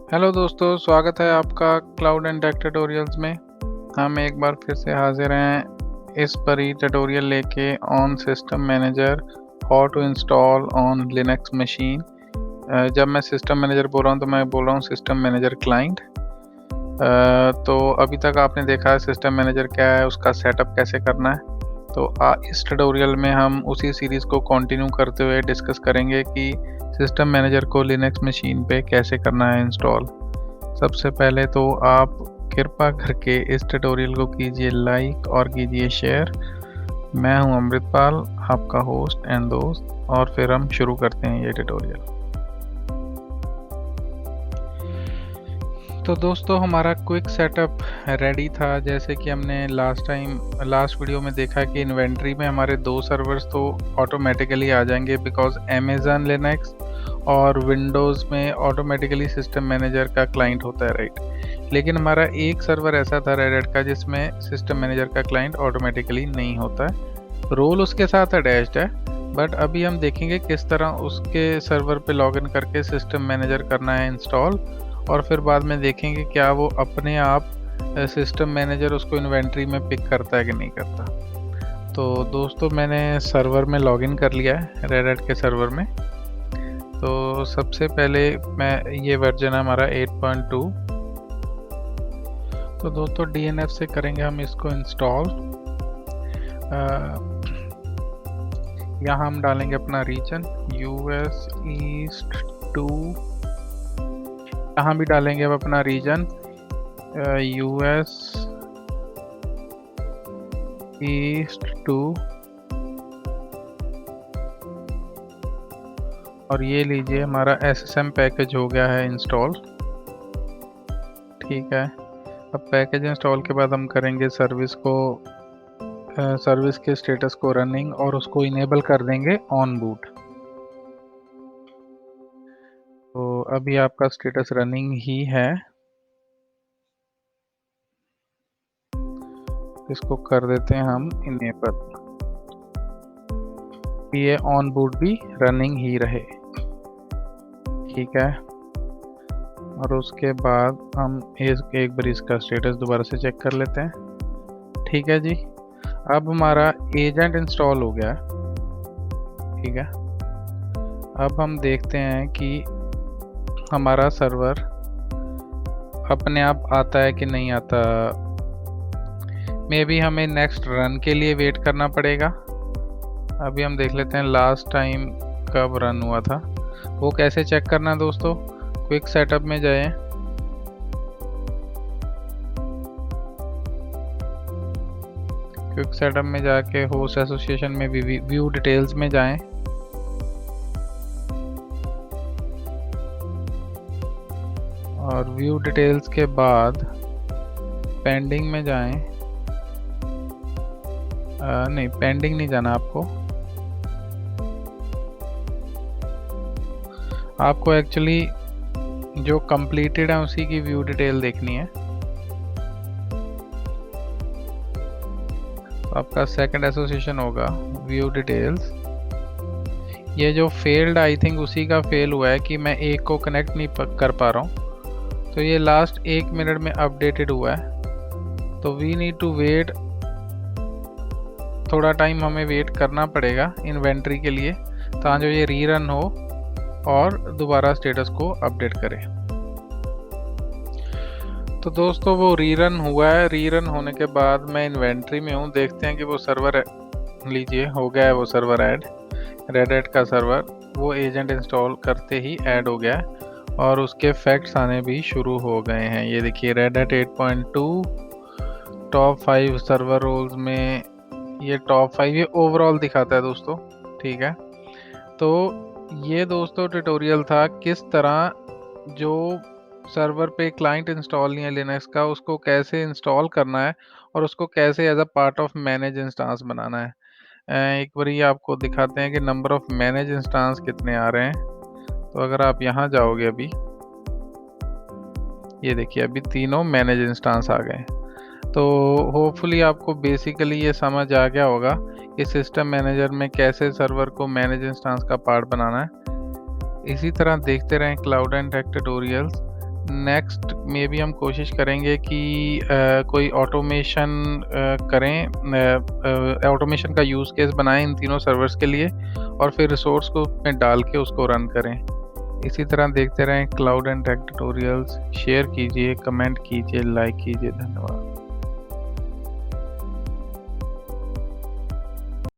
Hello दोस्तों, स्वागत है आपका क्लाउड एंड टेक ट्यूटोरियल्स में। हम एक बार फिर से हाजिर हैं इस पर ही ट्यूटोरियल लेके on system manager how to install on Linux machine. जब मैं सिस्टम मैनेजर बोल रहा हूँ तो मैं बोल रहा हूँ सिस्टम मैनेजर क्लाइंट। तो अभी तक आपने देखा है सिस्टम मैनेजर क्या है, उसका सेटअप कैसे करना है। तो इस ट्यूटोरियल में हम उसी सीरीज़ को कंटिन्यू करते हुए डिस्कस करेंगे कि सिस्टम मैनेजर को लिनक्स मशीन पे कैसे करना है इंस्टॉल। सबसे पहले तो आप कृपया करके इस ट्यूटोरियल को कीजिए लाइक और कीजिए शेयर। मैं हूं अमृतपाल, आपका होस्ट एंड दोस्त, और फिर हम शुरू करते हैं ये ट्यूटोरियल। तो दोस्तों, हमारा क्विक सेटअप रेडी था। जैसे कि हमने लास्ट वीडियो में देखा कि इन्वेंट्री में हमारे 2 सर्वर्स तो ऑटोमेटिकली आ जाएंगे बिकॉज अमेजन लिनक्स और विंडोज़ में ऑटोमेटिकली सिस्टम मैनेजर का क्लाइंट होता है, राइट। लेकिन हमारा एक सर्वर ऐसा था रेडिट का जिसमें सिस्टम मैनेजर का क्लाइंट ऑटोमेटिकली नहीं होता है। रोल उसके साथ अटैच्ड है, बट अभी हम देखेंगे किस तरह उसके सर्वर पे लॉगिन करके सिस्टम मैनेजर करना है इंस्टॉल, और फिर बाद में देखेंगे क्या वो अपने आप सिस्टम मैनेजर उसको इन्वेंट्री में पिक करता है कि नहीं करता। तो दोस्तों, मैंने सर्वर में लॉगिन कर लिया है, रेडिट के सर्वर में। तो सबसे पहले ये वर्जन है हमारा 8.2। तो दोस्तों, DNF से करेंगे हम इसको इंस्टॉल। यहाँ हम डालेंगे अपना रीजन US ईस्ट 2। यहाँ भी डालेंगे अब अपना रीजन US ईस्ट 2, और ये लीजिए हमारा SSM पैकेज हो गया है इंस्टॉल। ठीक है, अब पैकेज इंस्टॉल के बाद हम करेंगे सर्विस के स्टेटस को रनिंग और उसको इनेबल कर देंगे ऑन बूट। तो अभी आपका स्टेटस रनिंग ही है, इसको कर देते हैं हम इनेबल। ये ऑन बूट भी रनिंग ही रहे, ठीक है। और उसके बाद हम एक बार इसका स्टेटस दोबारा से चेक कर लेते हैं। ठीक है जी, अब हमारा एजेंट इंस्टॉल हो गया, ठीक है। अब हम देखते हैं कि हमारा सर्वर अपने आप आता है कि नहीं आता। मे बी हमें नेक्स्ट रन के लिए वेट करना पड़ेगा। अभी हम देख लेते हैं लास्ट टाइम कब रन हुआ था। वो कैसे चेक करना है दोस्तों, क्विक सेटअप में जाएं। क्विक सेटअप में जाके होस्ट एसोसिएशन में व्यू डिटेल्स में जाएं। और व्यू डिटेल्स के बाद पेंडिंग में जाएं। नहीं, पेंडिंग नहीं जाना आपको एक्चुअली जो कंप्लीटेड है उसी की व्यू डिटेल देखनी है। तो आपका सेकंड एसोसिएशन होगा व्यू डिटेल्स। ये जो फेल्ड, आई थिंक उसी का फेल हुआ है कि मैं एक को कनेक्ट नहीं कर पा रहा हूँ। तो ये लास्ट 1 मिनट में अपडेटेड हुआ है। तो वी नीड टू वेट, थोड़ा टाइम हमें वेट करना पड़ेगा इन्वेंट्री के लिए, ताकि जो ये रीरन हो और दोबारा स्टेटस को अपडेट करे। तो दोस्तों, वो रीरन हुआ है। रीरन होने के बाद मैं इन्वेंट्री में हूँ, देखते हैं कि वो सर्वर लीजिए हो गया है, वो सर्वर ऐड, रेडिट का सर्वर वो एजेंट इंस्टॉल करते ही ऐड हो गया है और उसके फैक्ट्स आने भी शुरू हो गए हैं। ये देखिए रेडिट 8.2 टॉप 5 सर्वर रोल्स में, ये टॉप 5 ये ओवरऑल दिखाता है दोस्तों, ठीक है। तो ये दोस्तों ट्यूटोरियल था किस तरह जो सर्वर पे क्लाइंट इंस्टॉल नहीं है लिनक्स का, उसको कैसे इंस्टॉल करना है और उसको कैसे as a part of manage instance बनाना है। एक बार ये आपको दिखाते हैं कि नंबर ऑफ मैनेज इंस्टांस कितने आ रहे हैं। तो अगर आप यहाँ जाओगे, अभी ये देखिए अभी तीनों मैनेज इंस्टांस आ गए। तो होपफुली आपको बेसिकली ये समझ आ गया होगा कि सिस्टम मैनेजर में कैसे सर्वर को मैनेज इंस्टांस का पार्ट बनाना है। इसी तरह देखते रहें cloud and tech tutorials. Next में भी हम कोशिश करेंगे कि कोई ऑटोमेशन करें, ऑटोमेशन का यूज़ केस बनाएं इन तीनों सर्वर्स के लिए और फिर रिसोर्स को में डाल के उसको रन करें। इसी तरह देखते रहें cloud and tech tutorials. Share कीजिए, कमेंट कीजिए, लाइक कीजिए। धन्यवाद।